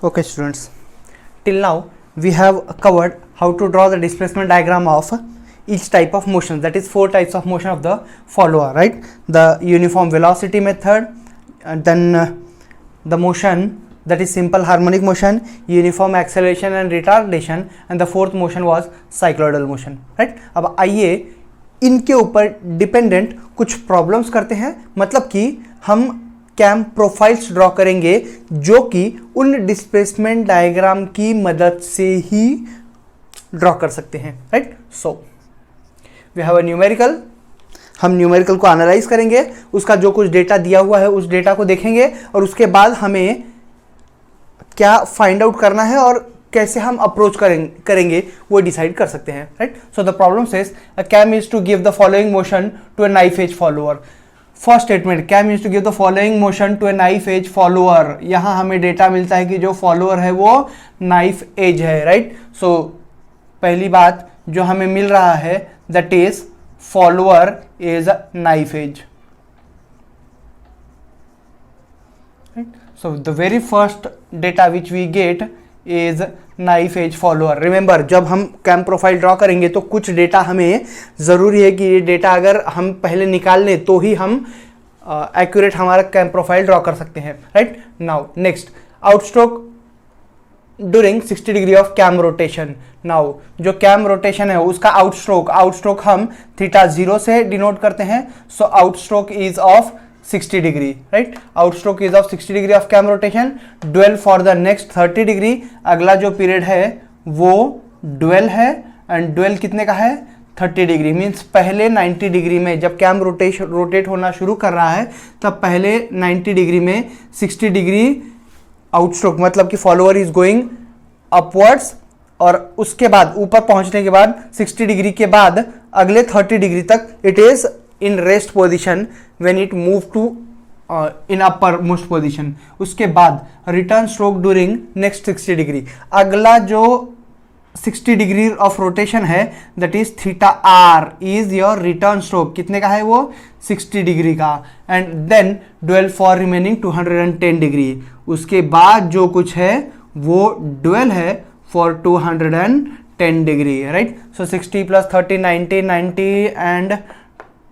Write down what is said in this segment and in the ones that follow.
Okay students, till now we have covered how to draw the displacement diagram of each type of motion, that is 4 types of motion of the follower, right? The uniform velocity method, and then the motion that is simple harmonic motion, uniform acceleration and retardation, and the fourth motion was cycloidal motion, right? अब आइए इनके ऊपर dependent कुछ problems करते हैं, मतलब कि हम कैम प्रोफाइल्स ड्रॉ करेंगे जो कि उन डिस्प्लेसमेंट डायग्राम की मदद से ही ड्रॉ कर सकते हैं, right? So we have a numerical, हम न्यूमेरिकल को एनालाइज करेंगे, उसका जो कुछ डेटा दिया हुआ है उस डेटा को देखेंगे और उसके बाद हमें क्या फाइंड आउट करना है और कैसे हम अप्रोच करेंगे वो डिसाइड कर सकते हैं, right? So the problem says a cam is to give the following motion to a knife edge follower. First statement, cam is to give the following motion to a knife edge follower. यहां हमें data मिलता है कि जो follower है वो knife edge है, right? सो पहली बात जो हमें मिल रहा है that is follower is knife as. So the very first data which we get is knife edge follower. Remember, जब हम कैम प्रोफाइल ड्रॉ करेंगे तो कुछ डेटा हमें ज़रूरी है कि ये डेटा अगर हम पहले निकाल लें तो ही हम एक्यूरेट हमारा कैम प्रोफाइल ड्रॉ कर सकते हैं, right? Now next, outstroke during 60 degree of cam rotation. Now जो कैम रोटेशन है उसका आउटस्ट्रोक हम थीटा 0 से डिनोट करते हैं. So outstroke is of 60 degree, right? Outstroke is of 60 degree of cam rotation. Dwell for the next 30 degree. अगला जो period है वो ड्वेल है एंड ड्वेल कितने का है? 30 डिग्री. मीन्स पहले 90 डिग्री में जब कैम रोटेट होना शुरू कर रहा है तब पहले 90 डिग्री में 60 डिग्री आउटस्ट्रोक, मतलब कि फॉलोअर इज गोइंग अपवर्ड्स, और उसके बाद ऊपर पहुंचने के बाद 60 डिग्री के बाद अगले 30 डिग्री तक it is in rest position when it move to in uppermost position. उसके बाद return stroke during next 60 degree. अगला जो 60 डिग्री ऑफ रोटेशन है that is theta r is your return stroke. कितने का है वो? 60 डिग्री का. and then dwell for remaining 210 degree. उसके बाद जो कुछ है वो dwell है for 210 degree, right? so 60 plus 30 90 and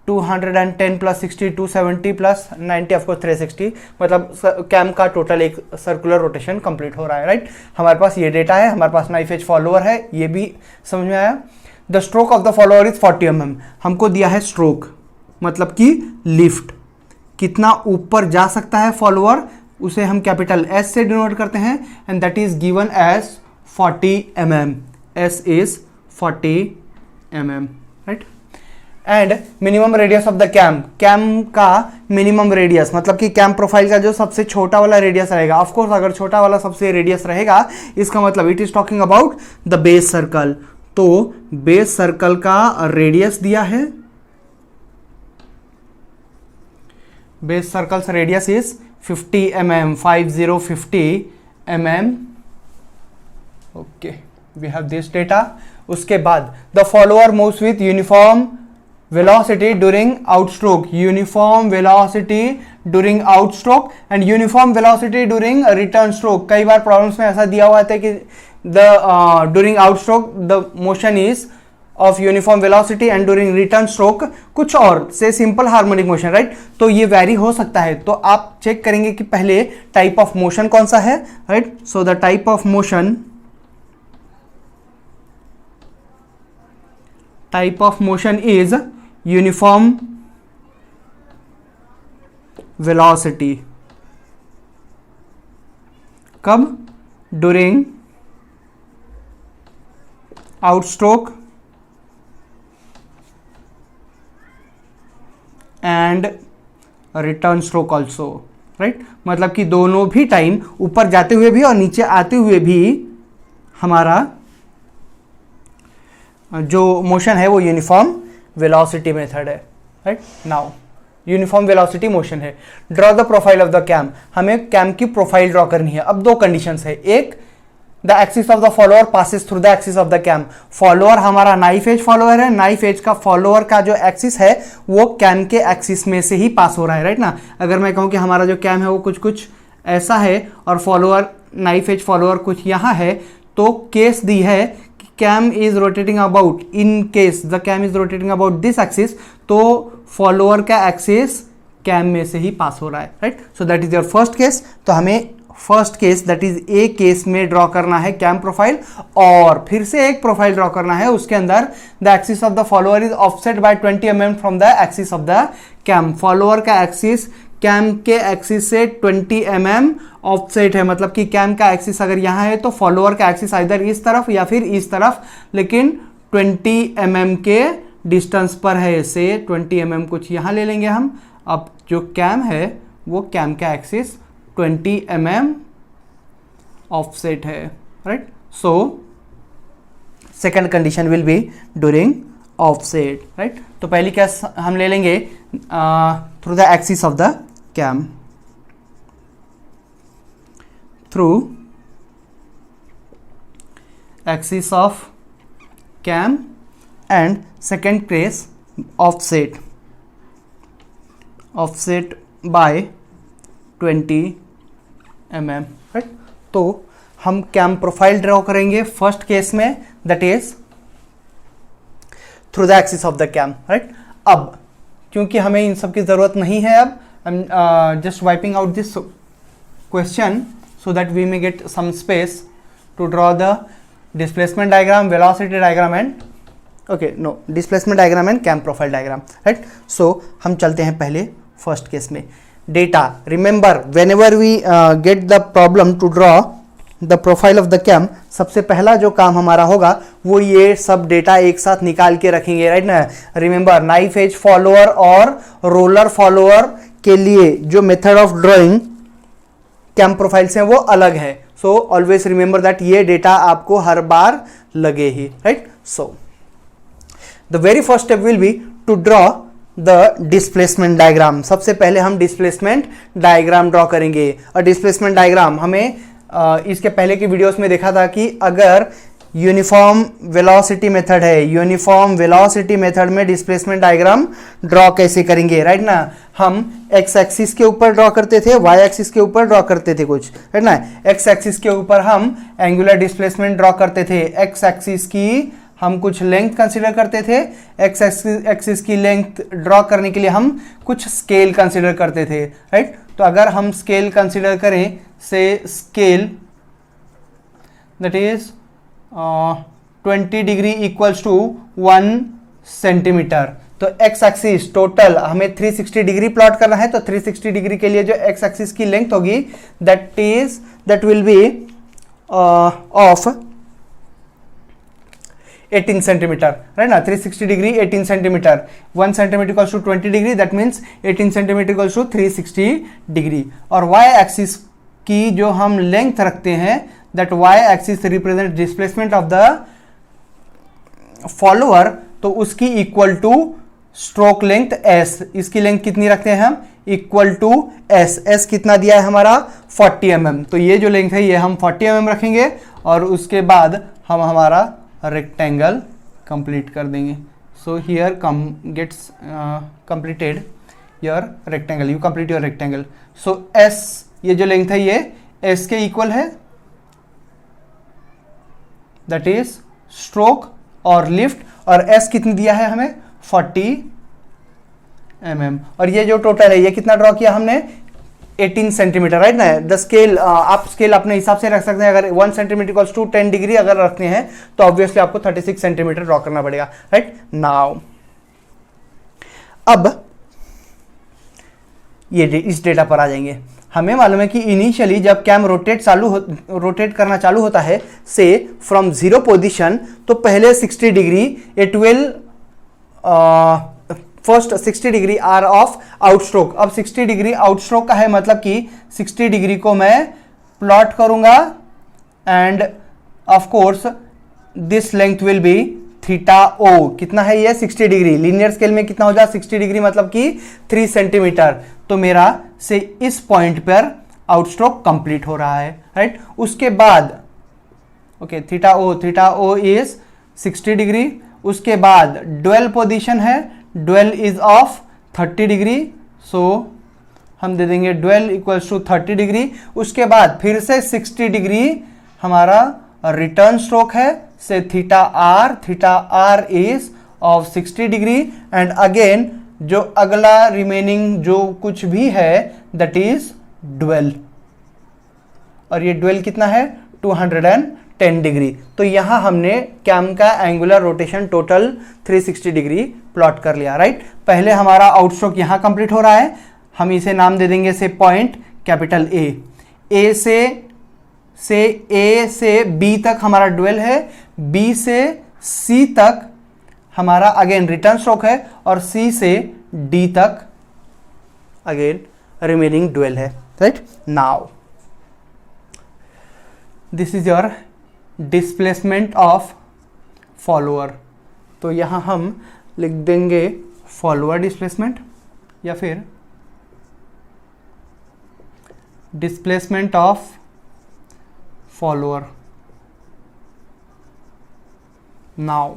210 plus 60 270 plus 90 of course 360, मतलब कैम का टोटल एक सर्कुलर रोटेशन कंप्लीट हो रहा है, राइट? हमारे पास ये डेटा है, हमारे पास नाइफ एज फॉलोअर है, ये भी समझ में आया. The stroke of the follower is 40 mm. हमको दिया है स्ट्रोक, मतलब कि लिफ्ट, कितना ऊपर जा सकता है फॉलोअर, उसे हम कैपिटल एस से डिनोट करते हैं and that is given as 40 mm. S is 40 mm, right? And minimum radius of the cam का मिनिमम रेडियस, मतलब कि कैम प्रोफाइल का जो सबसे छोटा वाला रेडियस रहेगा. ऑफ कोर्स अगर छोटा वाला सबसे रेडियस रहेगा इसका मतलब it is talking about the base circle. तो बेस सर्कल का रेडियस दिया है, बेस सर्कल से radius is 50 mm, 50 mm. Okay, we have this data. उसके बाद the follower moves with uniform velocity during outstroke, uniform velocity during outstroke and uniform velocity during return stroke. कई बार problems में ऐसा दिया हुआ था कि the during outstroke the motion is of uniform velocity and during return stroke कुछ और से सिंपल हार्मोनिक मोशन, राइट? तो ये वैरी हो सकता है. तो आप चेक करेंगे कि पहले टाइप ऑफ मोशन कौन सा है, right? So the type of motion is uniform velocity. कब? during outstroke and return stroke also, right? मतलब कि दोनों भी टाइम ऊपर जाते हुए भी और नीचे आते हुए भी हमारा जो मोशन है वो यूनिफॉर्म वेलोसिटी मेथड है, right? Now uniform velocity motion है. Draw the profile of the cam. हमें कैम की प्रोफाइल ड्रॉ करनी है. अब दो कंडीशंस है. एक, the axis of the follower passes through the axis of the cam. Follower हमारा नाइफ एज फॉलोअर है, नाइफ एज का फॉलोअर का जो एक्सिस है वो कैम के एक्सिस में से ही पास हो रहा है, राइट ना? अगर मैं कहूं कि हमारा जो कैम है वो कुछ ऐसा है और फॉलोअर नाइफ एज फॉलोअर कुछ यहाँ है, तो केस दी है कि cam is rotating about, in case the cam is rotating about this axis, तो फॉलोअर का एक्सिस कैम में से ही पास हो रहा है, right. So that is your first case. तो हमें first case that is A case में ड्रॉ करना है कैम प्रोफाइल, और फिर से एक प्रोफाइल ड्रॉ करना है, उसके अंदर the axis of the follower is offset by 20 mm from the axis of the cam. Follower का एक्सिस कैम के एक्सिस से 20 mm ऑफसेट है, मतलब कि कैम का एक्सिस अगर यहाँ है तो फॉलोअर का एक्सिस इधर इस तरफ या फिर इस तरफ, लेकिन 20 mm के डिस्टेंस पर है। से 20 mm कुछ यहाँ ले लेंगे हम। अब जो कैम है वो कैम का एक्सिस 20 mm ऑफसेट है, right. So second condition will be during offset, right. तो पहली केस हम ले लेंगे through the axis of the cam, through axis of cam, and second case offset, offset by 20 mm, right. तो हम cam profile draw करेंगे first case में, that is through the axis of the cam, right. अब क्योंकि हमें इन सब की जरूरत नहीं है, अब I am just wiping out this question so that we may get some space to draw the displacement diagram, velocity diagram and displacement diagram and cam profile diagram, right. So हम चलते हैं पहले फर्स्ट केस में। Data, remember whenever we get the problem to draw the profile of the cam, सबसे पहला जो काम हमारा होगा वो ये सब डेटा एक साथ निकाल के रखेंगे, राइट ना। रिमेंबर नाइफ एज फॉलोअर और रोलर फॉलोअर के लिए जो method of drawing cam profiles हैं वो अलग है। सो ऑलवेज रिमेंबर दैट ये डेटा आपको हर बार लगे ही, right. So the very first step will be to draw the displacement diagram. सबसे पहले हम डिस्प्लेसमेंट डायग्राम ड्रॉ करेंगे। और डिस्प्लेसमेंट डायग्राम हमें इसके पहले की वीडियोस में देखा था कि अगर यूनिफॉर्म वेलोसिटी मेथड है, यूनिफॉर्म वेलोसिटी मेथड में डिस्प्लेसमेंट डायग्राम ड्रॉ कैसे करेंगे, राइट ना। हम एक्स एक्सिस के ऊपर ड्रॉ करते थे, वाई एक्सिस के ऊपर ड्रॉ करते थे कुछ, राइट ना। एक्स एक्सिस के ऊपर हम एंगुलर डिस्प्लेसमेंट ड्रॉ करते थे, एक्स एक्सिस की हम कुछ लेंथ कंसीडर करते थे, एक्स एक्सिस की लेंथ ड्रॉ करने के लिए हम कुछ स्केल कंसीडर करते थे, राइट। तो अगर हम स्केल कंसीडर करें, say scale that is 20 degree equals to 1 centimetre, तो एक्स एक्सिस टोटल हमें 360 डिग्री प्लॉट करना है, तो 360 डिग्री के लिए जो एक्स एक्सिस की लेंथ होगी that will be of 18 centimetre, right ना। 360 degree 18 centimetre, 1 centimetre equals to 20 degree, that means 18 centimetre equals to 360 degree. और वाई एक्सिस की जो हम लेंथ रखते हैं, that Y axis represent displacement of the follower, तो उसकी equal to stroke length S. इसकी लेंथ कितनी रखते हैं हम, इक्वल टू एस। एस कितना दिया है हमारा 40 mm, तो ये जो लेंथ है ये हम 40 mm रखेंगे, और उसके बाद हम हमारा रेक्टेंगल कंप्लीट कर देंगे। So here gets completed your rectangle, you complete your rectangle. So S, ये जो लेंथ है ये एस के इक्वल है, दैट इज स्ट्रोक और लिफ्ट, और एस कितनी दिया है हमें 40 mm, और ये जो टोटल है ये कितना ड्रॉ किया हमने 18 सेंटीमीटर, राइट ना। द स्केल आप स्केल अपने हिसाब से रख सकते हैं। अगर 1 सेंटीमीटर इक्वल्स टू 10 डिग्री अगर रखते हैं तो ऑब्वियसली आपको 36 सेंटीमीटर ड्रॉ करना पड़ेगा, राइट। नाउ अब ये इस डेटा पर आ जाएंगे। हमें मालूम है कि इनिशियली जब कैम रोटेट करना चालू होता है, से फ्रॉम 0 पोजीशन, तो पहले 60 degree it will first 60 degree are of outstroke. अब 60 डिग्री आउटस्ट्रोक का है, मतलब कि 60 डिग्री को मैं प्लॉट करूंगा, and of course this length will be theta O. कितना है ये 60 डिग्री, लीनियर स्केल में कितना हो जाए 60 डिग्री मतलब कि 3 सेंटीमीटर। तो मेरा से इस पॉइंट पर आउटस्ट्रोक कंप्लीट हो रहा है, राइट। उसके बाद okay theta O is 60 degree. उसके बाद ड्वेल पोजीशन है, dwell is of 30 degree, so हम दे देंगे ड्वेल इक्वल्स टू 30 डिग्री। उसके बाद फिर से 60 डिग्री हमारा रिटर्न स्ट्रोक है, say theta R is of 60 degree and again जो अगला रिमेनिंग जो कुछ भी है दैट इज ड्वेल, और ये ड्वेल कितना है 210 डिग्री। तो यहां हमने कैम का angular rotation total 360 degree plot कर लिया, राइट। पहले हमारा आउटस्ट्रोक यहां कंप्लीट हो रहा है, हम इसे नाम दे देंगे से पॉइंट कैपिटल ए से बी तक हमारा ड्वेल है, बी से सी तक हमारा अगेन रिटर्न स्ट्रोक है, और सी से डी तक अगेन रिमेनिंग ड्वेल है, right. Now this is your displacement of follower. तो यहां हम लिख देंगे फॉलोअर डिस्प्लेसमेंट या फिर displacement of follower. Now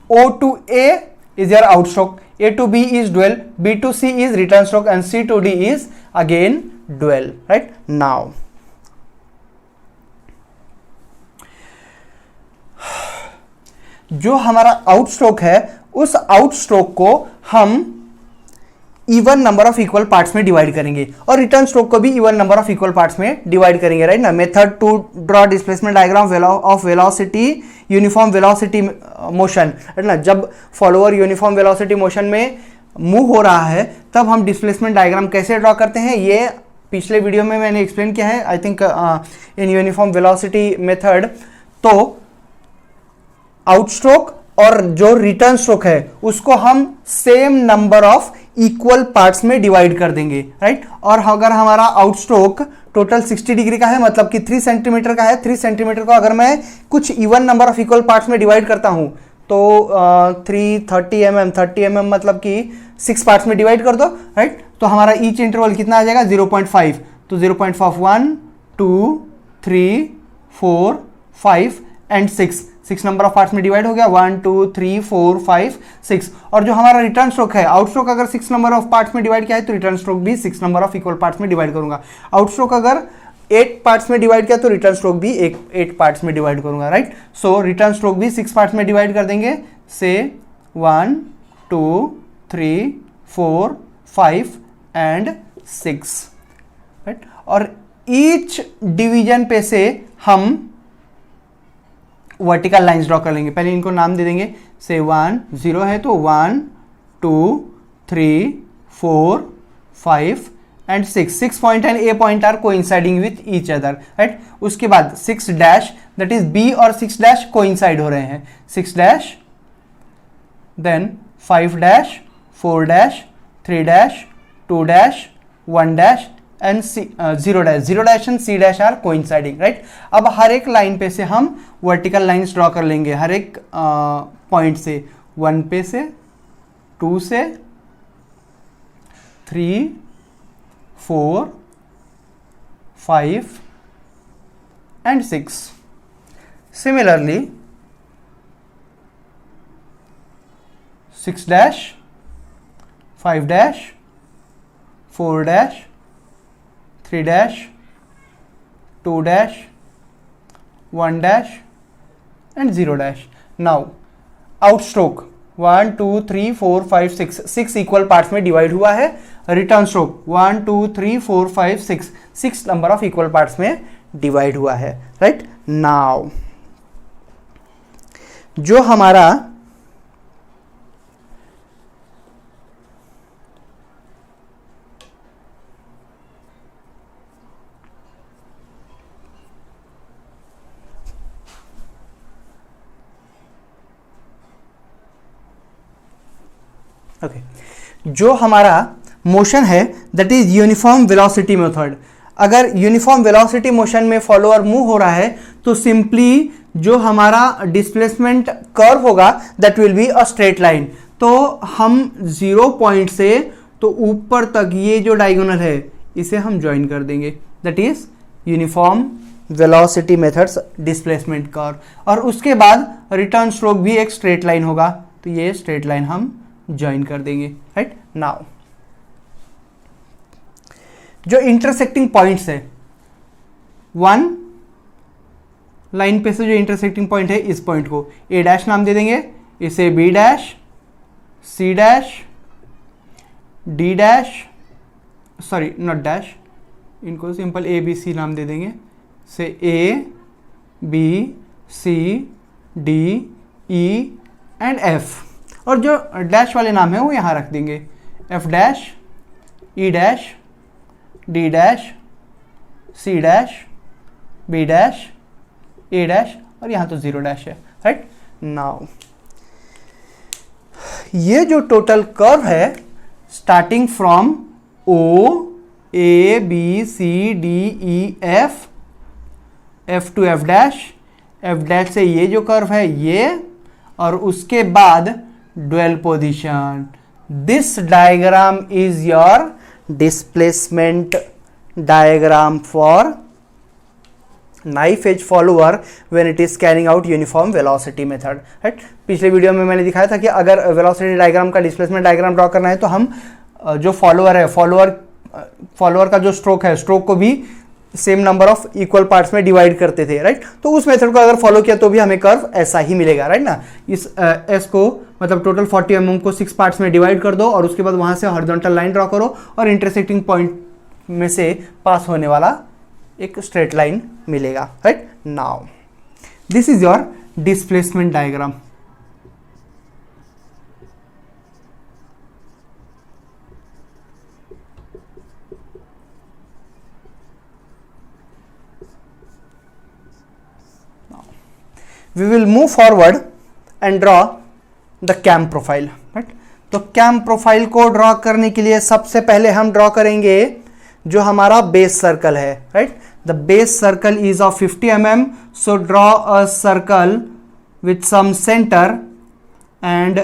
O to A is your outstroke, A to B is dwell, B to C is return stroke and C to D is again dwell, right? Now जो हमारा आउटस्ट्रोक है उस outstroke को हम even number of equal parts में divide करेंगे और return stroke को भी even number of equal parts में डिवाइड करेंगे, राइट ना। Method to draw displacement diagram of velocity uniform velocity motion, है ना। जब फॉलोअर यूनिफॉर्म वेलोसिटी मोशन में मूव हो रहा है तब हम डिस्प्लेसमेंट डायग्राम कैसे ड्रॉ करते हैं, ये पिछले वीडियो में मैंने एक्सप्लेन किया है, I think in uniform velocity method. तो आउटस्ट्रोक और जो रिटर्न स्ट्रोक है उसको हम same number of equal parts में डिवाइड कर देंगे, राइट। और अगर हमारा आउटस्ट्रोक टोटल 60 डिग्री का है, मतलब कि 3 सेंटीमीटर का है, 3 सेंटीमीटर को अगर मैं कुछ even number of equal parts में डिवाइड करता हूं तो 30 mm मतलब कि 6 पार्ट्स में डिवाइड कर दो, राइट। तो हमारा ईच इंटरवल कितना आ जाएगा 0.5, तो 0.5 1 2 3 4 5 एंड 6 नंबर ऑफ पार्ट्स में डिवाइड हो गया, 1 2 3 4 5 6। और जो हमारा रिटर्न स्ट्रोक है, आउटस्ट्रोक अगर 6 नंबर ऑफ पार्ट्स में डिवाइड किया है तो रिटर्न स्ट्रोक भी 6 नंबर ऑफ इक्वल पार्ट्स में डिवाइड करूंगा। आउटस्ट्रोक अगर 8 पार्ट्स में डिवाइड किया तो रिटर्न स्ट्रोक भी 8 पार्ट्स में डिवाइड करूंगा, राइट। सो रिटर्न स्ट्रोक भी 6 पार्ट्स में डिवाइड कर देंगे, से 1 2 3 4 5 एंड 6, राइट। और ईच डिवीजन पे से हम वर्टिकल लाइंस ड्रॉ कर लेंगे। पहले इनको नाम दे देंगे, से 1 0 है तो 1 2 3 4 5 and 6 point and A point are coinciding with each other, right. उसके बाद 6 डैश दैट इज बी और 6 डैश कोइंसाइड हो रहे हैं, 6 dash then 5 dash 4 dash 3 dash 2 dash 1 dash and 0 dash and C dash are coinciding, right. अब हर एक line पे से हम वर्टिकल लाइंस ड्रॉ कर लेंगे, हर एक पॉइंट से, 1 पे से 2 से 3 4 5 and 6। Similarly 6 dash 5 dash 4 dash 3 dash 2 dash 1 dash and 0 dash. Now outstroke 1 2 3 4 5 6 equal parts में डिवाइड हुआ है, return stroke 1 2 3 4 5 6 number of equal parts में डिवाइड हुआ है, राइट। नाउ जो हमारा जो हमारा मोशन है that is uniform velocity method. अगर यूनिफॉर्म वेलोसिटी मोशन में फॉलोअर मूव हो रहा है तो सिंपली जो हमारा डिस्प्लेसमेंट कर्व होगा that will be a straight line. तो हम 0 पॉइंट से तो ऊपर तक ये जो डायगोनल है इसे हम ज्वाइन कर देंगे, that is uniform velocity methods displacement curve. और उसके बाद रिटर्न स्ट्रोक भी एक स्ट्रेट लाइन होगा, तो ये स्ट्रेट लाइन हम ज्वाइन कर देंगे, राइट। नाउ जो इंटरसेक्टिंग पॉइंट्स है, वन लाइन पे से जो इंटरसेक्टिंग पॉइंट है, इस पॉइंट को ए डैश नाम दे देंगे, इसे B dash, C dash, D dash, sorry not dash, इनको सिंपल ए बी सी नाम दे देंगे, say A B C D E and F, और जो डैश वाले नाम है वो यहाँ रख देंगे, F dash, E dash, D dash, C dash, B dash, A dash, और यहाँ तो जीरो डैश है, राइट। नाउ ये जो टोटल कर्व है starting from O, A B C D E F, F to F dash से ये जो कर्व है ये, और उसके बाद dwell position, this diagram is your displacement diagram for knife edge follower when it is carrying out uniform velocity method, right. पिछले video में मैंने दिखाया था कि अगर वेलोसिटी डायग्राम का डिस्प्लेसमेंट डायग्राम ड्रॉ करना है तो हम जो फॉलोअर है, फॉलोअर का जो स्ट्रोक है, स्ट्रोक को भी same number of equal parts में डिवाइड करते थे, राइट। तो उस मेथड को अगर फॉलो किया तो भी हमें कर्व ऐसा ही मिलेगा, राइट ना। इस एस को मतलब टोटल 40 mm को 6 पार्ट्स में डिवाइड कर दो, और उसके बाद वहां से हॉरिजॉन्टल लाइन ड्रॉ करो, और इंटरसेक्टिंग पॉइंट में से पास होने वाला एक स्ट्रेट लाइन मिलेगा, right. Now this is your displacement diagram. We will move forward and draw the cam profile, right? तो कैम प्रोफाइल को ड्रॉ करने के लिए सबसे पहले हम ड्रॉ करेंगे जो हमारा बेस सर्कल है, right. The base circle is of 50 mm, so draw a circle with some center and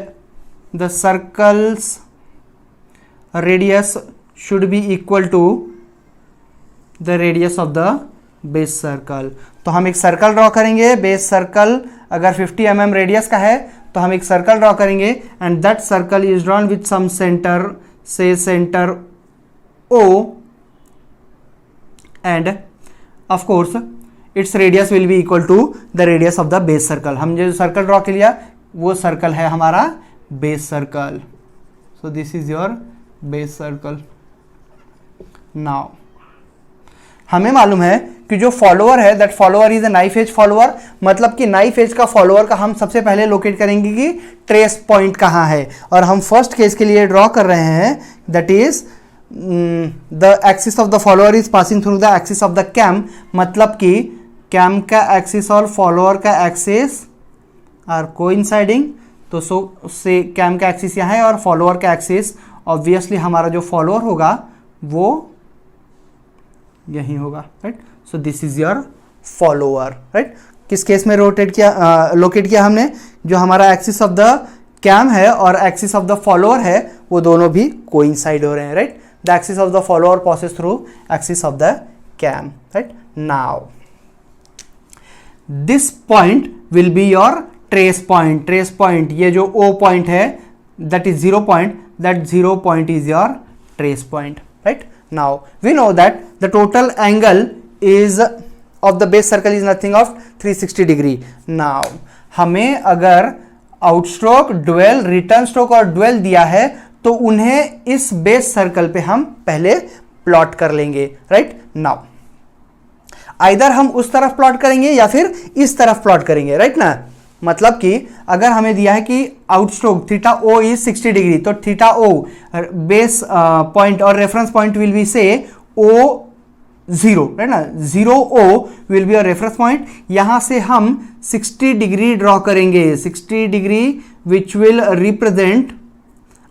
the circle's radius should be equal to the radius of the base circle. तो हम एक circle draw करेंगे, base circle अगर 50 mm radius का है तो हम एक सर्कल ड्रॉ करेंगे, and that circle is drawn with some centre, से centre O, and of course its radius will be equal to the radius of the base circle. हम जो सर्कल ड्रॉ किया वो सर्कल है हमारा base circle. So this is your base circle. Now हमें मालूम है कि जो फॉलोअर है that follower is a knife edge follower, मतलब कि नाइफ एज का फॉलोअर का हम सबसे पहले लोकेट करेंगे कि ट्रेस पॉइंट कहाँ है, और हम फर्स्ट केस के लिए ड्रॉ कर रहे हैं that is the axis of the follower is passing through the axis of the cam, मतलब कि कैम का एक्सिस और फॉलोअर का एक्सिस आर कोइंसाइडिंग। तो से कैम का एक्सिस यहाँ है और फॉलोअर का एक्सिस, ऑब्वियसली हमारा जो फॉलोअर होगा वो यही होगा, right. So this is your follower, right. किस केस में रोटेट किया, लोकेट किया हमने, जो हमारा एक्सिस ऑफ द कैम है और एक्सिस ऑफ द फॉलोअर है वो दोनों भी कोइंसाइड हो रहे हैं, right. The axis of the follower passes through axis of the cam, right. Now this point will be your trace point. Trace point, ये जो O पॉइंट है that is 0 point, that 0 point is your trace point, right. Now we know that the total angle is of the base circle is nothing of 360 degree. Now हमें अगर आउटस्ट्रोक, dwell, return stroke और dwell दिया है तो उन्हें इस base circle पे हम पहले प्लॉट कर लेंगे, राइट। नाउ आइदर हम उस तरफ प्लॉट करेंगे या फिर इस तरफ प्लॉट करेंगे, राइट ना। मतलब कि अगर हमें दिया है कि outstroke theta O is 60 degree, तो थीटा O बेस पॉइंट और रेफरेंस पॉइंट विल बी से O0, है ना। 0O will be a reference point. यहां से हम 60 डिग्री ड्रॉ करेंगे, 60 degree which will represent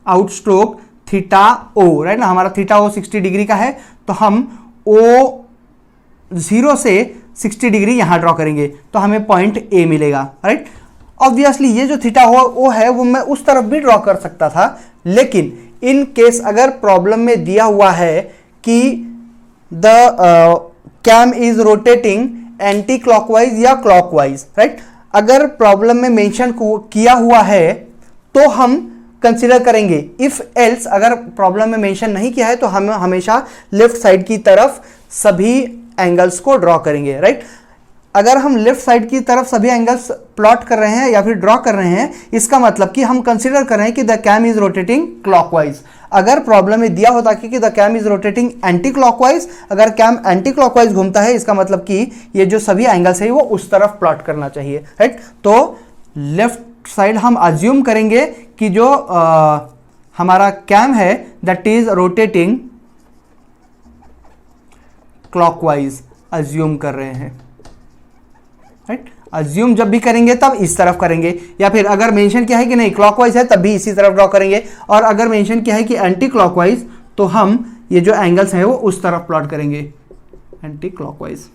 outstroke theta O, right ना। हमारा थीटा O 60 डिग्री का है तो हम O0 से 60 डिग्री यहां ड्रॉ करेंगे तो हमें पॉइंट A मिलेगा, राइट। ऑब्वियसली ये जो थीटा O है वो मैं उस तरफ भी ड्रॉ कर सकता था, लेकिन इन केस अगर प्रॉब्लम में दिया हुआ है कि the cam is rotating anti clockwise या क्लॉकवाइज, राइट। अगर प्रॉब्लम में मेंशन किया हुआ है तो हम कंसीडर करेंगे। इफ एल्स अगर प्रॉब्लम में मेंशन नहीं किया है तो हम हमेशा लेफ्ट साइड की तरफ सभी एंगल्स को ड्रॉ करेंगे, राइट। अगर हम लेफ्ट साइड की तरफ सभी एंगल्स प्लॉट कर रहे हैं या फिर ड्रॉ कर रहे हैं, इसका मतलब कि हम कंसीडर कर रहे हैं कि the cam is rotating clockwise. अगर प्रॉब्लम में दिया होता कि the cam is rotating anti clockwise, अगर कैम एंटी क्लॉकवाइज घूमता है इसका मतलब कि ये जो सभी एंगल्स है वो उस तरफ प्लॉट करना चाहिए, राइट। तो लेफ्ट साइड हम अज्यूम करेंगे कि जो हमारा कैम है that is rotating clockwise, assume कर रहे हैं, राइट। अज्यूम जब भी करेंगे तब इस तरफ करेंगे, या फिर अगर मेंशन किया है कि नहीं क्लॉकवाइज है तब भी इसी तरफ ड्रॉ करेंगे, और अगर मेंशन किया है कि एंटी क्लॉकवाइज तो हम ये जो एंगल्स हैं वो उस तरफ प्लॉट करेंगे, एंटी क्लॉकवाइज,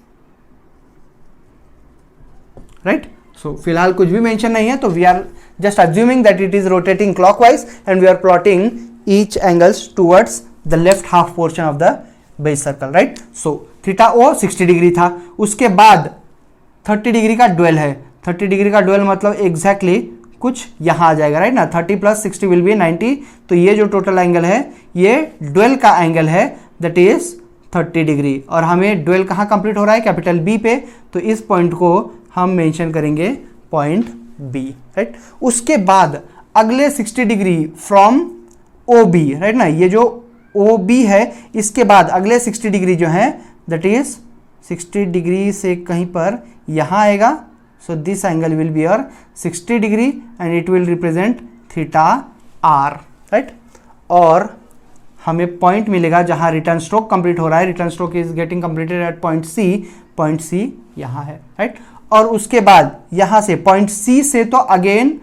राइट। सो फिलहाल कुछ भी मेंशन नहीं है तो we are just assuming that it is rotating clockwise and we are plotting each angles towards the left half portion of the base circle, right. So theta O 60 degree था, उसके बाद 30 degree का dwell है। 30 degree का dwell मतलब exactly कुछ यहाँ आ जाएगा, राइट ना। 30 प्लस 60 विल बी 90, तो ये जो टोटल एंगल है ये ड्वेल का एंगल है दैट इज 30 डिग्री, और हमें ड्वेल कहाँ कंप्लीट हो रहा है, कैपिटल बी पे, तो इस पॉइंट को हम मेंशन करेंगे पॉइंट बी, राइट। उसके बाद अगले 60 degree from O B, right ना, ये जो ओ बी है इसके बाद अगले 60 डिग्री जो है दैट इज 60 डिग्री से कहीं पर यहाँ आएगा, so this angle will be your 60 degree and it will represent theta R, right. और हमें पॉइंट मिलेगा जहाँ रिटर्न स्ट्रोक कंप्लीट हो रहा है, return stroke is getting completed at point C यहाँ है, राइट। और उसके बाद यहाँ से पॉइंट सी से तो अगेन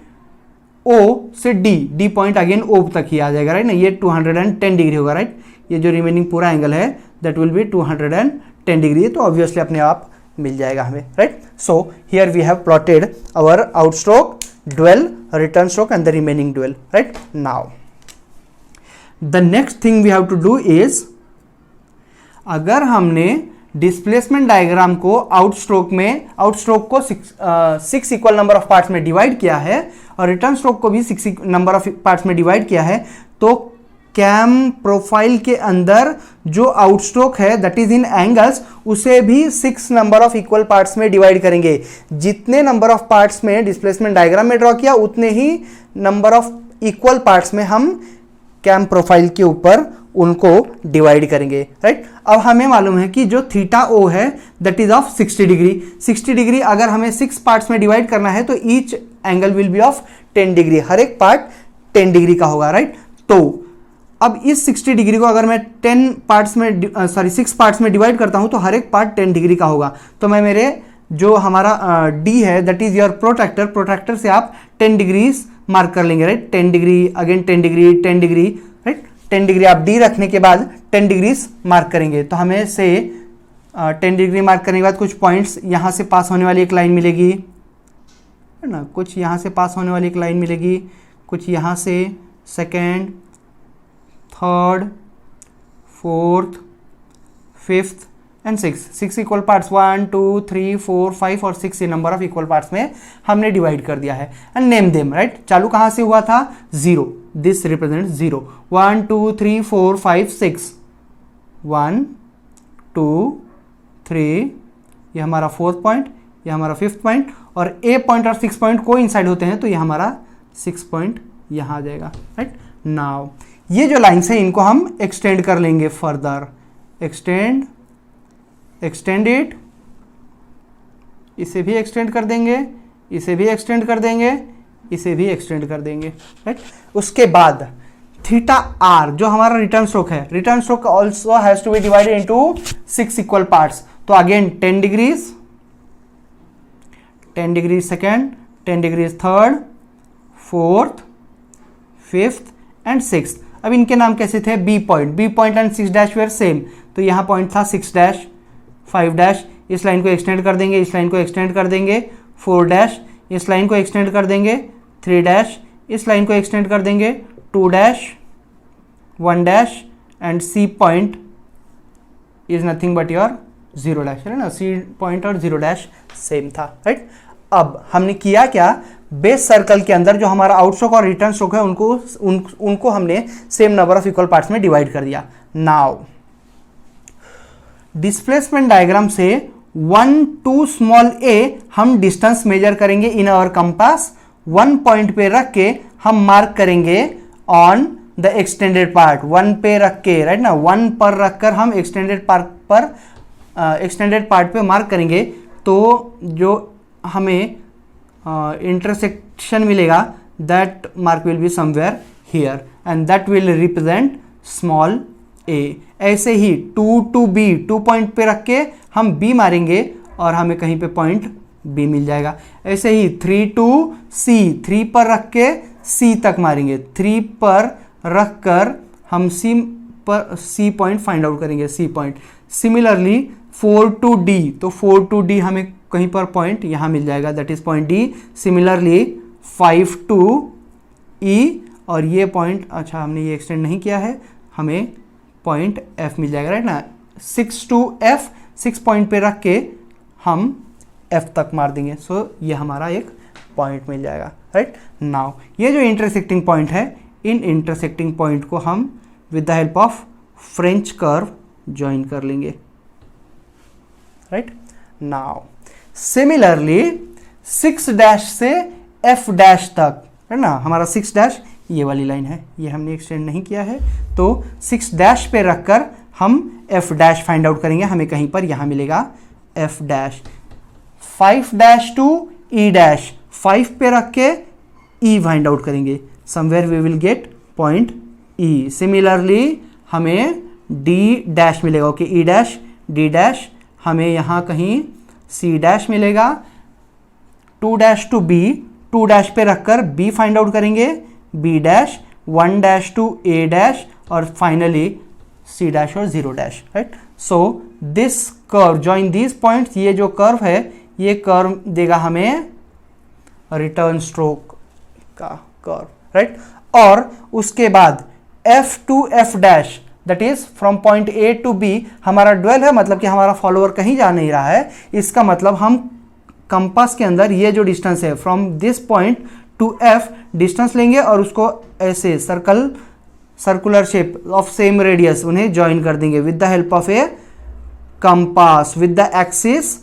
ओ से डी पॉइंट अगेन ओ तक ही आ जाएगा, राइट ना, ये 210 डिग्री होगा, राइट। ये जो रिमेनिंग पूरा एंगल है दैट विल बी 210 डिग्री, तो ऑब्वियसली अपने आप मिल जाएगा हमें, right. So here we have plotted our outstroke, dwell, return stroke and the remaining dwell, right. Now the next thing we have to do is, अगर हमने displacement diagram को outstroke को 6 इक्वल नंबर ऑफ पार्ट्स में divide किया है और return stroke को भी 6 नंबर ऑफ पार्ट्स में डिवाइड किया है, तो कैम प्रोफाइल के अंदर जो आउटस्ट्रोक है दैट इज इन एंगल्स उसे भी 6 नंबर ऑफ इक्वल पार्ट्स में डिवाइड करेंगे। जितने नंबर ऑफ पार्ट्स में डिस्प्लेसमेंट डायग्राम में ड्रॉ किया उतने ही नंबर ऑफ इक्वल पार्ट्स में हम कैम प्रोफाइल के ऊपर उनको डिवाइड करेंगे, राइट। अब हमें मालूम है कि जो थीटा ओ है that is of 60 degree. 60 degree अगर हमें 6 पार्ट्स में डिवाइड करना है तो each angle will be of 10 degree, हर एक पार्ट 10 डिग्री का होगा, राइट। तो अब इस 60 डिग्री को अगर मैं 6 पार्ट्स में डिवाइड करता हूं तो हर एक पार्ट 10 डिग्री का होगा। तो मैं मेरे जो हमारा डी है दैट इज योर प्रोट्रैक्टर से आप 10 डिग्रीज मार्क कर लेंगे, right. 10 degree again 10 degree 10 degree, right. 10 degree आप डी रखने के बाद 10 डिग्रीज मार्क करेंगे, तो हमें से 10 डिग्री मार्क करने के बाद कुछ पॉइंट्स यहाँ से पास होने वाली एक लाइन मिलेगी, है ना, कुछ यहाँ से पास होने वाली एक लाइन मिलेगी, कुछ यहाँ से, second, third, fourth, fifth and six equal parts, 1 2 3 4 5 और 6 ये नंबर ऑफ इक्वल पार्ट्स में हमने डिवाइड कर दिया है एंड नेम देम, राइट। चालू कहाँ से हुआ था, 0, दिस रिप्रेजेंट 0, 1 2 3 4 5 6, 1 2 3, ये हमारा 4th पॉइंट, ये हमारा 5th पॉइंट, और ए पॉइंट और 6 पॉइंट को इनसाइड होते हैं तो ये हमारा 6 पॉइंट यहाँ आ जाएगा, राइट। नाउ ये जो लाइन्स हैं इनको हम एक्सटेंड कर लेंगे फर्दर, एक्सटेंड इट, इसे भी एक्सटेंड कर देंगे, इसे भी एक्सटेंड कर देंगे, इसे भी एक्सटेंड कर देंगे, राइट। उसके बाद थीटा आर जो हमारा रिटर्न स्ट्रोक है, return stroke also has to be divided into 6 equal parts, तो again 10 degrees, 10 degree second, 10 degrees third, fourth, fifth and sixth. अब इनके नाम कैसे थे, B point and 6 dash were same, तो यहाँ पॉइंट था 6 डैश, 5 डैश, इस लाइन को एक्सटेंड कर देंगे, इस लाइन को एक्सटेंड कर देंगे, 4 डैश, इस लाइन को एक्सटेंड कर देंगे, 3 डैश, इस लाइन को एक्सटेंड कर देंगे, 2 dash, 1 dash and C point is nothing but your 0 dash, है ना, सी पॉइंट और 0 डैश सेम था, राइट। अब हमने किया क्या, बेस सर्कल के अंदर जो हमारा आउटस्ट्रोक और रिटर्न स्ट्रोक है उनको हमने same number of equal parts में डिवाइड कर दिया। नाउ डिस्प्लेसमेंट डायग्राम से 1 to स्मॉल a हम डिस्टेंस मेजर करेंगे इन आवर कंपास। 1 पॉइंट पे रख के हम मार्क करेंगे ऑन द एक्सटेंडेड पार्ट, 1 पे रख के, राइट ना, 1 पर रखकर हम एक्सटेंडेड पार्ट पे मार्क करेंगे। तो जो हमें इंटरसेक्शन मिलेगा, that mark will be somewhere here and that will represent small a। ऐसे ही 2 to b, 2 पॉइंट पे रख के हम b मारेंगे और हमें कहीं पे पॉइंट b मिल जाएगा। ऐसे ही 3 to c, 3 पर रख के c तक मारेंगे, 3 पर रख कर हम c पॉइंट फाइंड आउट करेंगे, c point. Similarly 4 to d, तो 4 to d हमें कहीं पर पॉइंट यहाँ मिल जाएगा, that is point d। Similarly 5 to e, और ये पॉइंट, अच्छा हमने ये एक्सटेंड नहीं किया है, हमें पॉइंट f मिल जाएगा, राइट ना। 6 to f, 6 पॉइंट पे रख के हम f तक मार देंगे। सो ये हमारा एक पॉइंट मिल जाएगा, राइट। नाउ ये जो इंटरसेक्टिंग पॉइंट है, इन इंटरसेक्टिंग पॉइंट को हम with the help of French curve join कर लेंगे, राइट। नाउ सिमिलरली 6 डैश से f डैश तक, है ना, हमारा 6 डैश ये वाली लाइन है, ये हमने एक्सटेंड नहीं किया है, तो 6 डैश पे रखकर हम f डैश फाइंड आउट करेंगे, हमें कहीं पर यहाँ मिलेगा f dash. 5 dash to e dash, 5 पे रख के e फाइंड आउट करेंगे, somewhere we will get point e। Similarly हमें d डैश मिलेगा, okay, e dash, d dash, हमें यहाँ कहीं c डैश मिलेगा। 2 डैश टू b, 2 डैश पे रखकर b फाइंड आउट करेंगे, b dash, 1 dash to a dash, और फाइनली c डैश और 0 dash, right. So this curve join these points, ये जो कर्व है, ये कर्व देगा हमें रिटर्न स्ट्रोक का कर्व, राइट। और उसके बाद f to f dash, that is from point a to b, हमारा ड्वेल है, मतलब कि हमारा फॉलोअर कहीं जा नहीं रहा है। इसका मतलब हम कंपास के अंदर ये जो डिस्टेंस है from this point to f distance लेंगे और उसको ऐसे circular shape of same radius उन्हें ज्वाइन कर देंगे with the help of a compass with the axis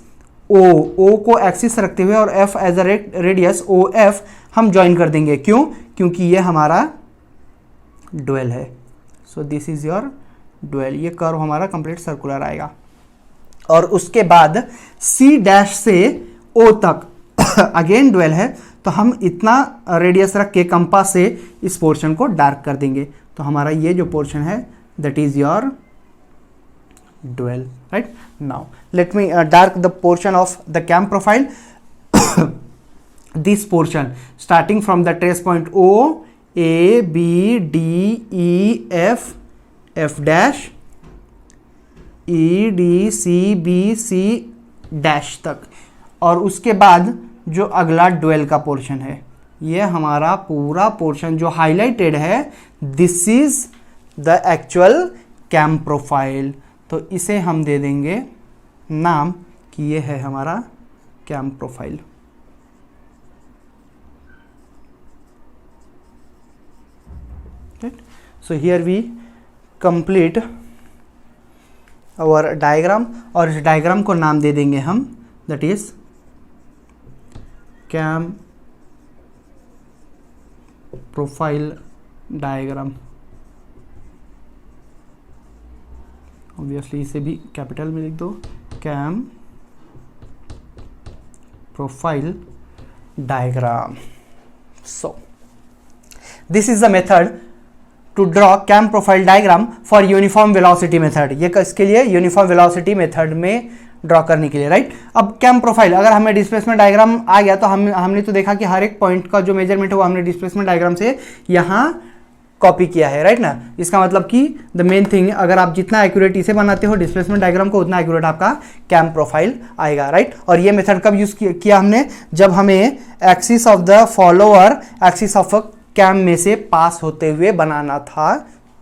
o को एक्सिस रखते हुए और f as a radius OF हम ज्वाइन कर देंगे। क्यों? क्योंकि ये हमारा ड्वेल है। So this is your dwell, ये कर्व हमारा कंप्लीट सर्कुलर आएगा। और उसके बाद C डैश से O तक अगेन ड्वेल है, तो हम इतना रेडियस रख के कंपास से इस पोर्शन को डार्क कर देंगे, तो हमारा ये जो पोर्शन है that is your dwell, right. Now let me dark the portion of the cam profile. This portion starting from the trace point O, A, B, D, E, F dash, E, D, C, B, C dash तक, और उसके बाद जो अगला dwell का portion है, ये हमारा पूरा पोर्शन जो हाईलाइटेड है, this is the actual cam profile. तो इसे हम दे देंगे नाम कि ये है हमारा cam profile. So here we complete our diagram, और इस डायग्राम को नाम दे देंगे हम, that is cam profile diagram. Obviously इसे भी कैपिटल में लिख दो, cam profile diagram. So this is the method to draw cam profile diagram for uniform velocity method. ये किसके लिए? यूनिफॉर्म वेलोसिटी मेथड में ड्रॉ करने के लिए, राइट। अब कैम प्रोफाइल, अगर हमें डिस्प्लेसमेंट डायग्राम आ गया तो हमने तो देखा कि हर एक पॉइंट का जो मेजरमेंट है वो हमने डिस्प्लेसमेंट डायग्राम से यहाँ कॉपी किया है, राइट ना। इसका मतलब कि द मेन थिंग, अगर आप जितना एक्यूरेट इसे बनाते हो डिस्प्लेसमेंट डायग्राम को, उतना एक्यूरेट आपका कैम प्रोफाइल आएगा, राइट। और ये मेथड कब यूज किया हमने? जब हमें axis of the follower axis of cam में से पास होते हुए बनाना था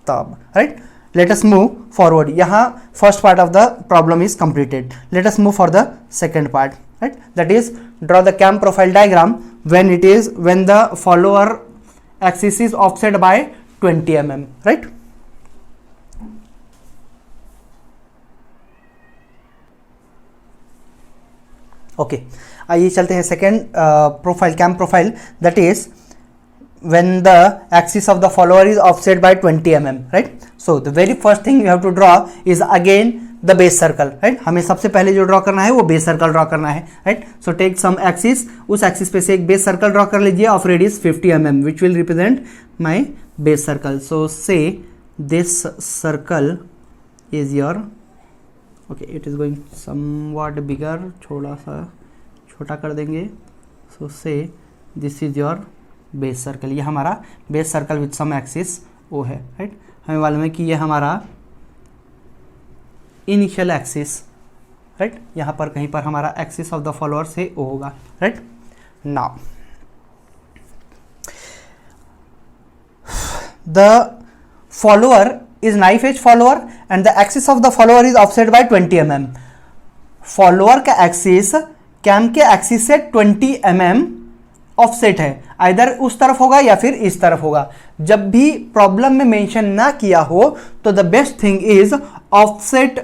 तब, right. Let us move forward. यहाँ first part of the problem is completed. Let us move for the second part. right? That is, draw the cam profile diagram when the follower axis is offset by 20 mm, right? Okay, आइए चलते हैं second profile, cam profile, that is when the axis of the follower is offset by 20 mm, right? So the very first thing you have to draw is again the base circle, right? हमें सबसे पहले जो draw करना है वो base circle draw करना है, right? So take some axis, उस एक्सिस पे से एक बेस सर्कल ड्रॉ कर लीजिए of radius 50 mm which will represent my base circle. So say this circle is your, okay, it is going somewhat bigger, थोड़ा सा छोटा कर देंगे. So say this is your base circle, ये हमारा base circle with some axis O है, right? हमें मालूम है कि ये हमारा इनिशियल एक्सिस, राइट? यहाँ पर कहीं पर हमारा एक्सिस ऑफ द फॉलोअर से ओ होगा, right? Now the follower is knife edge follower and the axis of the follower is offset by 20 mm. Follower का एक्सिस कैम के एक्सिस से 20 mm ऑफसेट है, आइदर उस तरफ होगा या फिर इस तरफ होगा. जब भी प्रॉब्लम में मेंशन ना किया हो तो the best thing is offset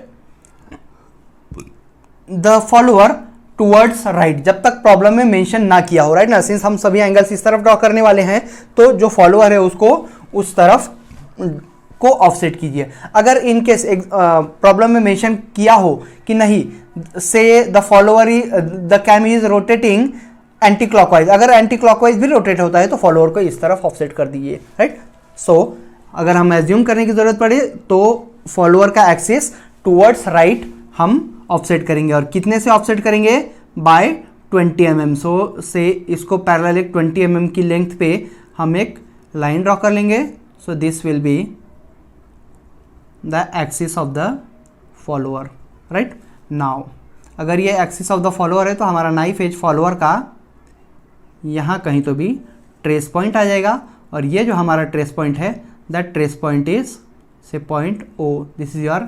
the follower towards right, जब तक प्रॉब्लम में मेंशन ना किया हो, राइट ना? सिंस हम सभी एंगल्स इस तरफ ड्रॉ करने वाले हैं तो जो फॉलोअर है उसको उस तरफ को ऑफसेट कीजिए. अगर इन केस प्रॉब्लम में मेंशन किया हो कि नहीं, say the follower the cam is rotating anti clockwise, अगर एंटी क्लॉकवाइज भी रोटेट होता है तो फॉलोअर को इस तरफ ऑफसेट कर दीजिए, राइट? सो अगर हम एज्यूम करने की जरूरत पड़े तो फॉलोअर का एक्सिस टुवर्ड्स राइट हम ऑफसेट करेंगे, और कितने से ऑफसेट करेंगे? Bye 20 mm. सो से इसको पैरेलल एक 20 mm की लेंथ पे हम एक लाइन ड्रॉ कर लेंगे. So this will be the axis of the follower, right? Now अगर ये एक्सिस ऑफ द फॉलोअर है तो हमारा नाइफ एज फॉलोअर का यहाँ कहीं तो भी ट्रेस पॉइंट आ जाएगा, और ये जो हमारा ट्रेस पॉइंट है that trace point is say point O, this is your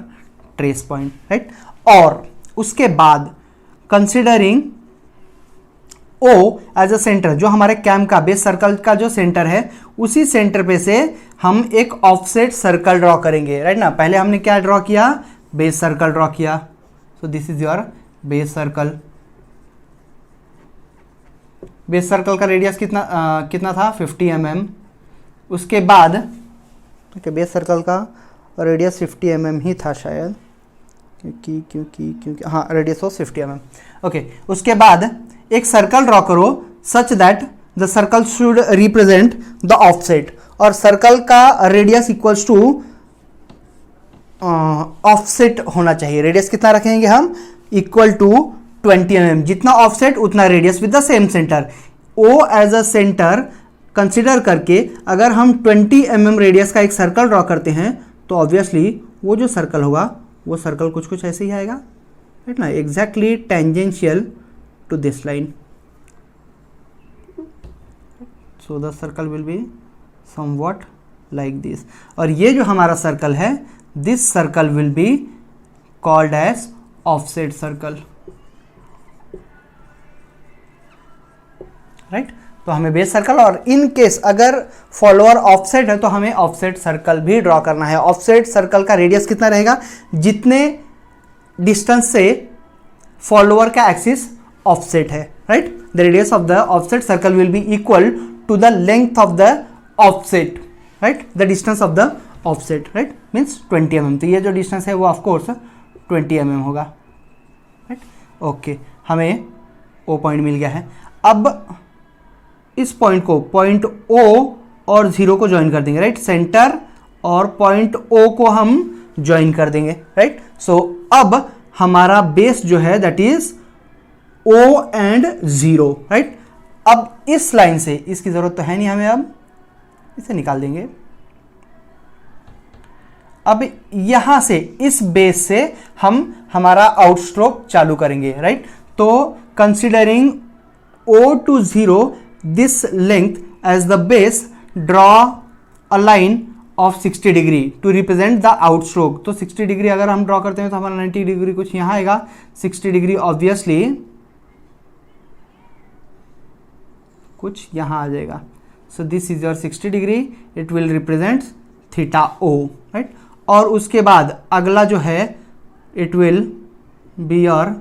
trace point, right? और उसके बाद considering O as a centre, जो हमारे कैम का बेस सर्कल का जो सेंटर है उसी सेंटर पे से हम एक ऑफसेट सर्कल ड्रॉ करेंगे, राइट ना? पहले हमने क्या ड्रॉ किया? बेस सर्कल ड्रॉ किया. सो this is your base circle. Base circle का रेडियस कितना था? 50 mm. उसके बाद ओके, बेस सर्कल का रेडियस 50 mm ही था शायद, क्योंकि हाँ, रेडियस वॉज 50 mm. ओके, उसके बाद एक सर्कल ड्रॉ करो such that the circle should represent the offset, और सर्कल का रेडियस इक्वल्स टू ऑफसेट होना चाहिए. रेडियस कितना रखेंगे हम? Equal to 20 mm. जितना ऑफसेट उतना radius with the same centre. O as a centre consider करके अगर हम 20 mm रेडियस का एक सर्कल ड्रॉ करते हैं तो ऑब्वियसली वो जो सर्कल होगा वो सर्कल कुछ ऐसे ही आएगा, राइट ना? Exactly tangential to this line. So the circle will be somewhat like this, और ये जो हमारा सर्कल है this circle will be called as offset circle, right? तो हमें बेस सर्कल, और इन केस अगर फॉलोअर ऑफसेट है तो हमें ऑफसेट सर्कल भी ड्रॉ करना है. ऑफसेट सर्कल का रेडियस कितना रहेगा? जितने डिस्टेंस से फॉलोअर का एक्सिस ऑफसेट है, right? The radius of the offset circle will be equal to the length of the offset, right? The distance of the offset, right? Means 20 mm. तो ये जो डिस्टेंस है वो ऑफकोर्स 20 mm होगा, right? Okay, हमें O point मिल गया है. अब इस पॉइंट को, पॉइंट ओ और 0 को ज्वाइन कर देंगे, राइट? सेंटर और पॉइंट ओ को हम ज्वाइन कर देंगे, राइट? सो अब हमारा बेस जो है that is O and 0, right? अब इस लाइन से, इसकी जरूरत तो है नहीं हमें, अब इसे निकाल देंगे. अब यहां से इस बेस से हम हमारा आउटस्ट्रोक चालू करेंगे, राइट? तो considering O to 0 this length as the base, draw a line of 60 degree to represent the outstroke. तो 60 डिग्री अगर हम ड्रॉ करते हैं तो हमारा 90 डिग्री कुछ यहाँ आएगा. 60 डिग्री ऑब्वियसली कुछ यहाँ आ जाएगा। So this is your 60 degree, it will represent theta O, right. और उसके बाद अगला जो है it will be your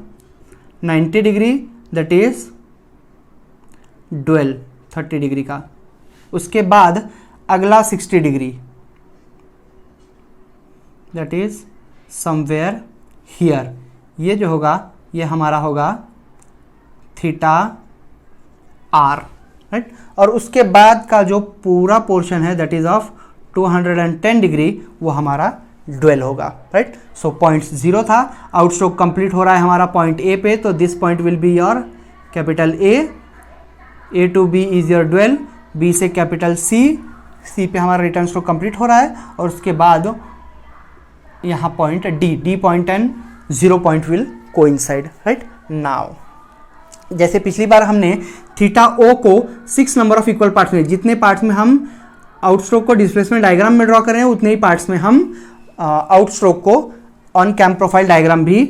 90 degree, that is dwell 30 degree का। उसके बाद अगला 60 degree, that is somewhere here. ये जो होगा ये हमारा होगा थीटा आर, राइट। और उसके बाद का जो पूरा पोर्शन है दैट इज ऑफ 210 डिग्री, वो हमारा ड्वेल होगा, राइट। सो पॉइंट 0 था, आउटस्ट्रोक कंप्लीट हो रहा है हमारा पॉइंट ए पे, तो this point will be your capital A to B is your dwell, B से कैपिटल सी पे हमारा रिटर्न स्ट्रोक कंप्लीट हो रहा है। और उसके बाद यहाँ point D point and 0 point will coincide, right. Now जैसे पिछली बार हमने थीटा ओ को 6 नंबर ऑफ इक्वल पार्ट्स में, जितने पार्ट्स में हम आउटस्ट्रोक को डिस्प्लेसमेंट डायग्राम में ड्रॉ कर रहे हैं उतने ही पार्ट्स में हम आउटस्ट्रोक को ऑन कैम प्रोफाइल डायग्राम भी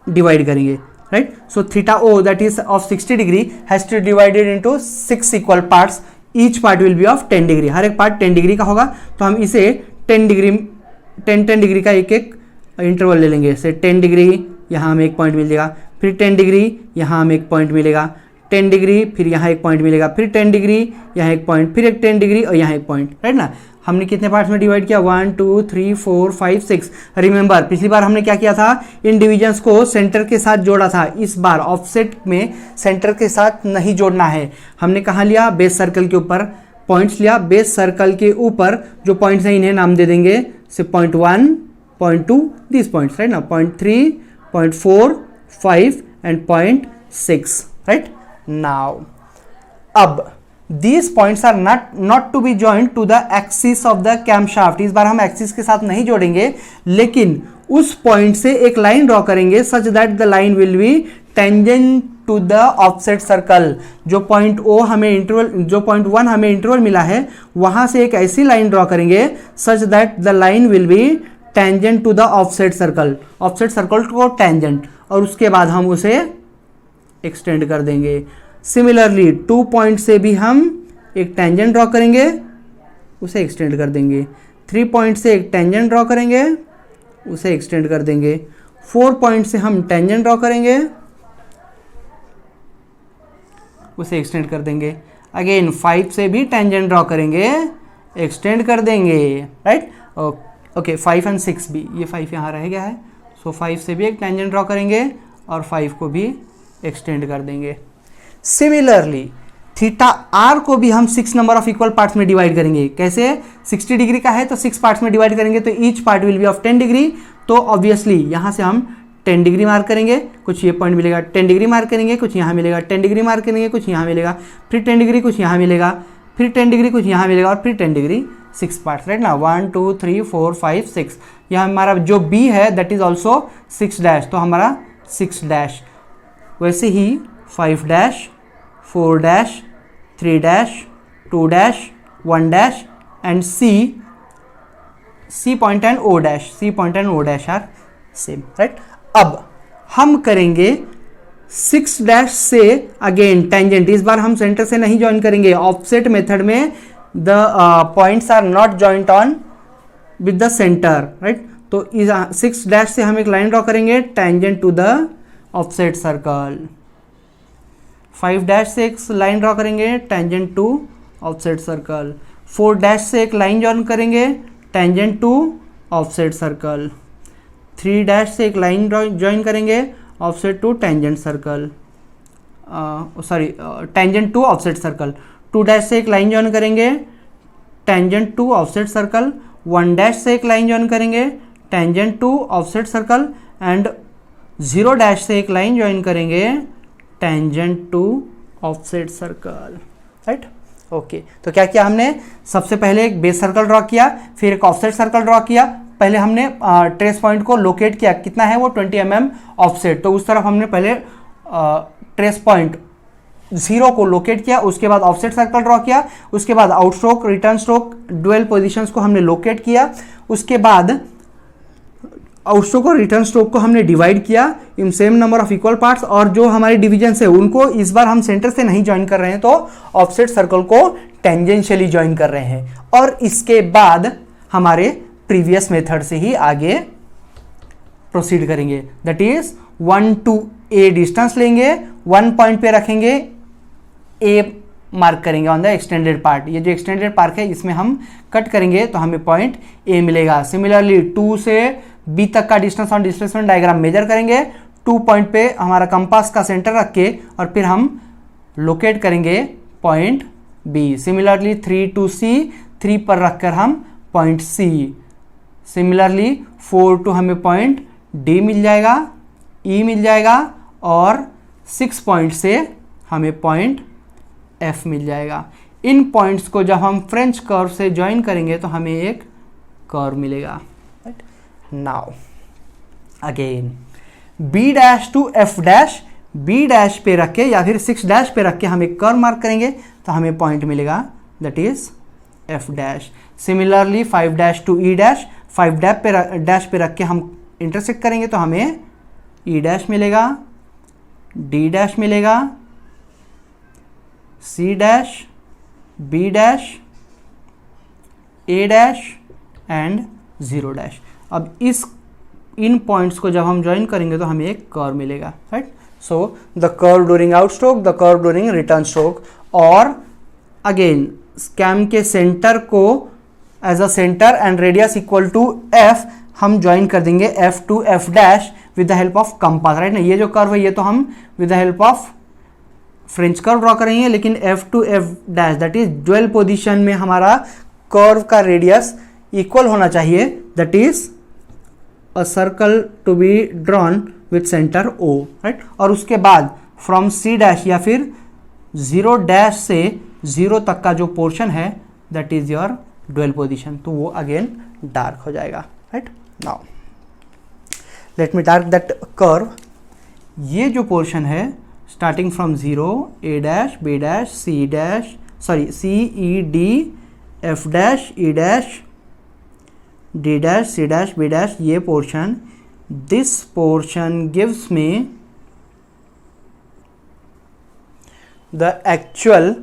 डिवाइड करेंगे, right. So theta O that is of 60 degree has to divided into 6 equal parts, each part will be of 10 degree, हर एक पार्ट 10 डिग्री का होगा। तो हम इसे 10 डिग्री का एक एक इंटरवल ले लेंगे। से 10 डिग्री यहाँ हमें एक पॉइंट मिल जाएगा, फिर 10 डिग्री यहाँ हमें एक पॉइंट मिलेगा, 10 डिग्री फिर यहाँ एक पॉइंट मिलेगा, फिर 10 डिग्री यहाँ एक पॉइंट, फिर एक 10 डिग्री और यहाँ एक पॉइंट, राइट ना। हमने कितने पार्ट्स में डिवाइड किया, 1 2 3 4 5 6। रिमेंबर पिछली बार हमने क्या किया था, इन डिविजन्स को सेंटर के साथ जोड़ा था। इस बार ऑफसेट में सेंटर के साथ नहीं जोड़ना है। हमने कहाँ लिया, बेस सर्कल के ऊपर पॉइंट्स लिया। बेस सर्कल के ऊपर जो पॉइंट्स हैं इन्हें नाम दे देंगे से point 1, point 2, this points, right ना, point 3, point 4, 5 and point 6, right. Now अब these points are not to be joined to the axis of the camshaft। इस बार हम एक्सिस के साथ नहीं जोड़ेंगे, लेकिन उस पॉइंट से एक लाइन ड्रॉ करेंगे such that the line will be tangent to the offset circle। जो पॉइंट O हमें इंटरवल, जो पॉइंट 1 हमें इंटरवल मिला है, वहां से एक ऐसी लाइन ड्रॉ करेंगे such that the line will be tangent to the offset circle, offset circle को tangent, और उसके बाद हम उसे एक्सटेंड कर देंगे। सिमिलरली 2 पॉइंट से भी हम एक टेंजेंट ड्रॉ करेंगे, उसे एक्सटेंड कर देंगे। 3 पॉइंट से एक टेंजेंट ड्रॉ करेंगे, उसे एक्सटेंड कर देंगे। 4 पॉइंट से हम टेंजेंट ड्रॉ करेंगे, उसे एक्सटेंड कर देंगे। अगेन 5 से भी टेंजेंट ड्रॉ करेंगे, एक्सटेंड कर देंगे, राइट। ओके 5 एंड 6 भी, ये 5 यहाँ रह गया है। सो 5 से भी एक टेंजेंट ड्रॉ करेंगे और 5 को भी एक्सटेंड कर देंगे। सिमिलरली थीटा आर को भी हम 6 नंबर ऑफ इक्वल पार्ट्स में डिवाइड करेंगे। कैसे, 60 डिग्री का है तो 6 पार्ट्स में डिवाइड करेंगे, तो each part will be of 10 degree. तो ऑब्वियसली यहाँ से हम 10 डिग्री मार्क करेंगे, कुछ ये पॉइंट मिलेगा, 10 डिग्री मार्क करेंगे, कुछ यहाँ मिलेगा, 10 डिग्री मार्क करेंगे, कुछ यहाँ मिलेगा, फिर 10 डिग्री कुछ यहाँ मिलेगा, फिर 10 डिग्री कुछ यहाँ मिलेगा, और फिर 10 डिग्री 6 पार्ट्स, राइट ना। 1 2 3 4 5 6। यहाँ हमारा जो बी है दैट इज ऑल्सो 6 डैश, तो हमारा 6 डैश। वैसे ही 5 dash, 4 dash, 3 dash, 2 dash, 1 dash and C point and O dash, C point and O dash are same, right. अब हम करेंगे 6 डैश से अगेन टेंजेंट। इस बार हम सेंटर से नहीं ज्वाइन करेंगे। ऑफसेट मेथड में the points are not joint on with the centre, right. तो 6 डैश से हम एक लाइन ड्रॉ करेंगे tangent to the offset circle. 5 dash से एक लाइन ड्रॉ करेंगे tangent to offset circle. 4 dash से एक लाइन जॉइन करेंगे tangent to offset circle. 3 dash से एक लाइन ज्वाइन करेंगे offset to tangent circle, tangent to offset circle. 2 dash से एक लाइन ज्वाइन करेंगे tangent to offset circle. 1 dash से एक लाइन ज्वाइन करेंगे tangent to offset circle and 0 dash से एक लाइन ज्वाइन करेंगे tangent to offset circle, right. Okay, तो क्या किया हमने, सबसे पहले एक बेस सर्कल ड्रॉ किया, फिर एक ऑफसेट सर्कल ड्रॉ किया। पहले हमने ट्रेस पॉइंट को लोकेट किया, कितना है वो 20 mm ऑफसेट, तो उस तरफ हमने पहले ट्रेस पॉइंट 0 को लोकेट किया, उसके बाद ऑफसेट सर्कल ड्रॉ किया, उसके बाद आउटस्ट्रोक, रिटर्न स्ट्रोक, ड्यूअल पोजीशंस को हमने लोकेट किया, उसके बाद आउटस्ट्रोक और रिटर्न स्ट्रोक को हमने डिवाइड किया in same number of equal parts, और जो हमारे डिवीजन है उनको इस बार हम सेंटर से नहीं ज्वाइन कर रहे हैं, तो ऑफसेट सर्कल को टेंजेंशियली ज्वाइन कर रहे हैं। और इसके बाद हमारे प्रीवियस मेथड से ही आगे प्रोसीड करेंगे। That is 1 to A distance लेंगे, 1 पॉइंट पे रखेंगे, A मार्क करेंगे ऑन द एक्सटेंडेड पार्ट। ये जो एक्सटेंडेड पार्ट है इसमें हम कट करेंगे तो हमें पॉइंट A मिलेगा। सिमिलरली 2 से B तक का distance on displacement diagram measure करेंगे, 2 पॉइंट पे हमारा कंपास का सेंटर रख के और फिर हम लोकेट करेंगे point B। Similarly 3 to C, 3 पर रखकर हम पॉइंट C। सिमिलरली 4 to हमें पॉइंट D मिल जाएगा, E मिल जाएगा, और 6 पॉइंट से हमें पॉइंट F मिल जाएगा। इन पॉइंट्स को जब हम फ्रेंच कर्व से ज्वाइन करेंगे तो हमें एक कर्व मिलेगा। Now again B dash to F dash, B dash पे रख के या फिर 6 डैश पे रख के हम एक कर्व मार्क करेंगे तो हमें पॉइंट मिलेगा, that is F dash. Similarly 5 dash to E dash, 5 dash पे रख के हम इंटरसेक्ट करेंगे तो हमें E डैश मिलेगा, D डैश मिलेगा, C dash, B dash, A dash and 0 dash. अब इन पॉइंट्स को जब हम ज्वाइन करेंगे तो हमें एक कर्व मिलेगा, right. So the curve during out stroke, the curve during return stroke. और अगेन स्कैम के सेंटर को as a centre and radius equal to F हम ज्वाइन कर देंगे F to F dash with the help of compass, right ना। ये जो कर्व है ये तो हम with the help of French curve draw करेंगे, लेकिन F to F dash that is dwell position में हमारा कर्व का रेडियस इक्वल होना चाहिए, that is a circle to be drawn with centre O, right. और उसके बाद फ्रॉम C डैश या फिर 0 डैश से 0 तक का जो पोर्शन है that is your dwell position, तो वो अगेन डार्क हो जाएगा, right. Now let me dark that curve. ये जो पोर्शन है starting from 0 A dash, B dash, C, E, D, F dash, E dash, D dash, C dash, B dash, ये portion, this portion gives me the actual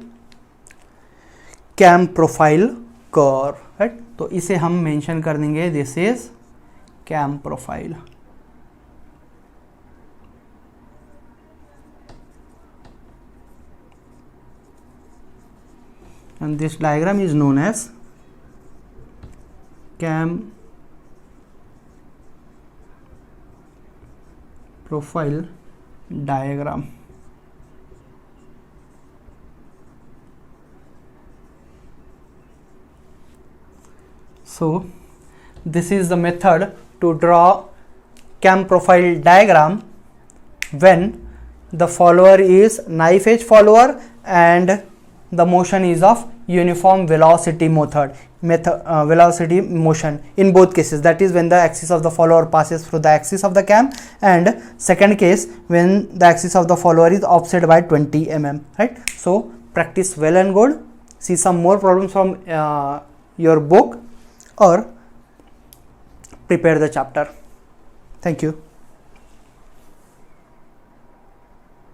cam profile curve, right. तो इसे हम mention कर देंगे, this is cam profile. And this diagram is known as cam profile diagram. So this is the method to draw cam profile diagram when the follower is knife edge follower and the motion is of uniform velocity velocity motion in both cases. That is when the axis of the follower passes through the axis of the cam, and second case when the axis of the follower is offset by 20 mm, right. So practice well and good. See some more problems from your book or prepare the chapter. Thank you.